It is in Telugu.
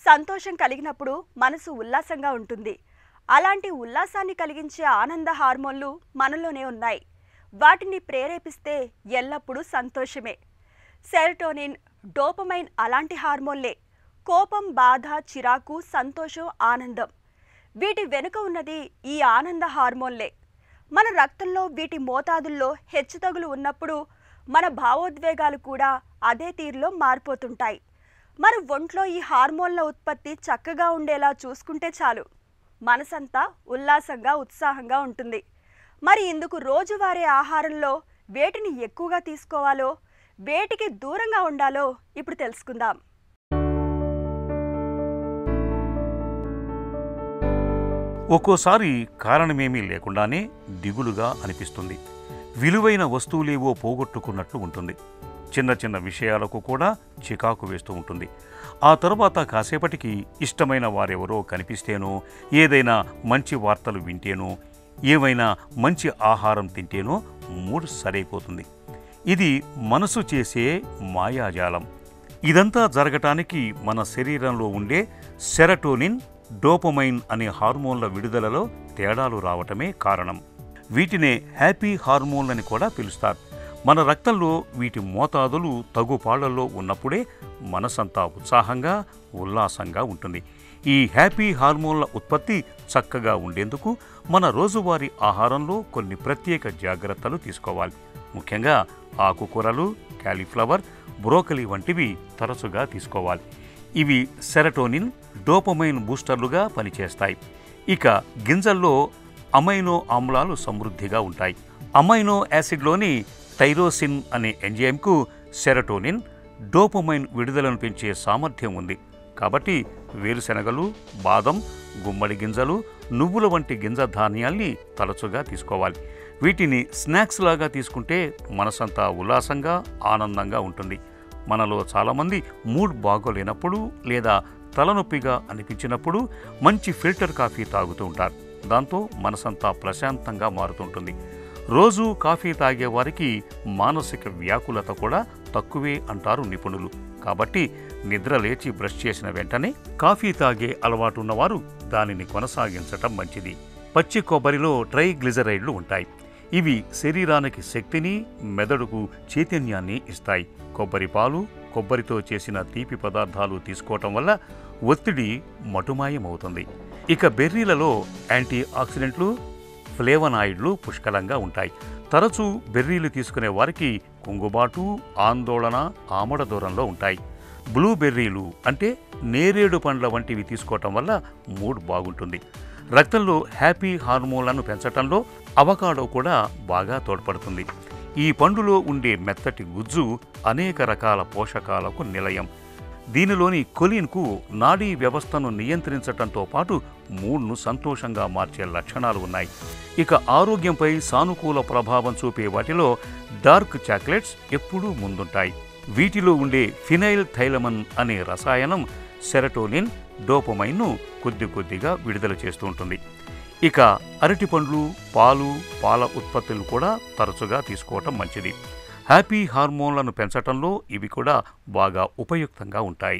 సంతోషం కలిగినప్పుడు మనసు ఉల్లాసంగా ఉంటుంది. అలాంటి ఉల్లాసాన్ని కలిగించే ఆనంద హార్మోన్లు మనలోనే ఉన్నాయి. వాటిని ప్రేరేపిస్తే ఎల్లప్పుడూ సంతోషమే. సెరటోనిన్, డోపమైన్ అలాంటి హార్మోన్లే. కోపం, బాధ, చిరాకు, సంతోషం, ఆనందం వీటి వెనుక ఉన్నది ఈ ఆనంద హార్మోన్లే. మన రక్తంలో వీటి మోతాదుల్లో హెచ్చుతగులు ఉన్నప్పుడు మన భావోద్వేగాలు కూడా అదే తీరులో మారిపోతుంటాయి. మన ఒంట్లో ఈ హార్మోన్ల ఉత్పత్తి చక్కగా ఉండేలా చూసుకుంటే చాలు, మనసంతా ఉల్లాసంగా, ఉత్సాహంగా ఉంటుంది. మరి ఇందుకు రోజువారీ ఆహారంలో వేటిని ఎక్కువగా తీసుకోవాలో, వేటికి దూరంగా ఉండాలో ఇప్పుడు తెలుసుకుందాం. ఒక్కోసారి కారణమేమీ లేకుండానే దిగులుగా అనిపిస్తుంది. విలువైన వస్తువులేవో పోగొట్టుకున్నట్లు ఉంటుంది. చిన్న చిన్న విషయాలకు కూడా చికాకు వేస్తూ ఉంటుంది. ఆ తరువాత కాసేపటికి ఇష్టమైన వారెవరో కనిపిస్తేనో, ఏదైనా మంచి వార్తలు వింటేనో, ఏమైనా మంచి ఆహారం తింటేనో మూడ్ సరైపోతుంది. ఇది మనసు చేసే మాయాజాలం. ఇదంతా జరగటానికి మన శరీరంలో ఉండే సెరటోనిన్, డోపమైన్ అనే హార్మోన్ల విడుదలలో తేడాలు రావటమే కారణం. వీటినే హ్యాపీ హార్మోన్లని కూడా పిలుస్తారు. మన రక్తంలో వీటి మోతాదులు తగుపాళ్లలో ఉన్నప్పుడే మనసంతా ఉత్సాహంగా, ఉల్లాసంగా ఉంటుంది. ఈ హ్యాపీ హార్మోన్ల ఉత్పత్తి చక్కగా ఉండేందుకు మన రోజువారీ ఆహారంలో కొన్ని ప్రత్యేక జాగ్రత్తలు తీసుకోవాలి. ముఖ్యంగా ఆకుకూరలు, క్యాలీఫ్లవర్, బ్రోకలీ వంటివి తరచుగా తీసుకోవాలి. ఇవి సెరటోనిన్, డోపమైన్ బూస్టర్లుగా పనిచేస్తాయి. ఇక గింజల్లో అమైనో ఆమ్లాలు సమృద్ధిగా ఉంటాయి. అమైనో యాసిడ్లోని టైరోసిన్ అనే ఎంజైమ్కు సెరటోనిన్, డోపమైన్ విడుదలను పెంచే సామర్థ్యం ఉంది. కాబట్టి వేరుశెనగలు, బాదం, గుమ్మడి గింజలు, నువ్వుల వంటి గింజ ధాన్యాల్ని తరచుగా తీసుకోవాలి. వీటిని స్నాక్స్ లాగా తీసుకుంటే మనసంతా ఉల్లాసంగా, ఆనందంగా ఉంటుంది. మనలో చాలామంది మూడ్ బాగోలేనప్పుడు లేదా తలనొప్పిగా అనిపించినప్పుడు మంచి ఫిల్టర్ కాఫీ తాగుతూ ఉంటారు. దాంతో మనసంతా ప్రశాంతంగా మారుతుంటుంది. రోజు కాఫీ తాగే వారికి మానసిక వ్యాకులత కూడా తక్కువే అంటారు నిపుణులు. కాబట్టి నిద్ర లేచి బ్రష్ చేసిన వెంటనే కాఫీ తాగే అలవాటు ఉన్నవారు దానిని కొనసాగించటం మంచిది. పచ్చి కొబ్బరిలో ట్రైగ్లిజరైడ్లు ఉంటాయి. ఇవి శరీరానికి శక్తిని, మెదడుకు చైతన్యాన్ని ఇస్తాయి. కొబ్బరి పాలు, కొబ్బరితో చేసిన తీపి పదార్థాలు తీసుకోవటం వల్ల ఒత్తిడి మటుమాయమవుతుంది. ఇక బెర్రీలలో యాంటీ ఆక్సిడెంట్లు, ఫ్లేవనాయిడ్లు పుష్కలంగా ఉంటాయి. తరచూ బెర్రీలు తీసుకునే వారికి కుంగుబాటు, ఆందోళన ఆమడ దూరంలో ఉంటాయి. బ్లూబెర్రీలు అంటే నేరేడు పండ్ల వంటివి తీసుకోవటం వల్ల మూడ్ బాగుంటుంది. రక్తంలో హ్యాపీ హార్మోన్లను పెంచటంలో అవకాడో కూడా బాగా తోడ్పడుతుంది. ఈ పండులో ఉండే మెత్తటి గుజ్జు అనేక రకాల పోషకాలకు నిలయం. దీనిలోని కొలిన్కు నాడీ వ్యవస్థను నియంత్రించటంతో పాటు మూడ్ను సంతోషంగా మార్చే లక్షణాలు ఉన్నాయి. ఇక ఆరోగ్యంపై సానుకూల ప్రభావం చూపే వాటిలో డార్క్ చాక్లెట్స్ ఎప్పుడూ ముందుంటాయి. వీటిలో ఉండే ఫినైల్ థైలమన్ అనే రసాయనం సెరటోనిన్, డోపమైన్ను కొద్ది కొద్దిగా విడుదల చేస్తూ ఉంటుంది. ఇక అరటిపండ్లు, పాలు, పాల ఉత్పత్తులు కూడా తరచుగా తీసుకోవటం మంచిది. హ్యాపీ హార్మోన్లను పెంచటంలో ఇవి కూడా బాగా ఉపయుక్తంగా ఉంటాయి.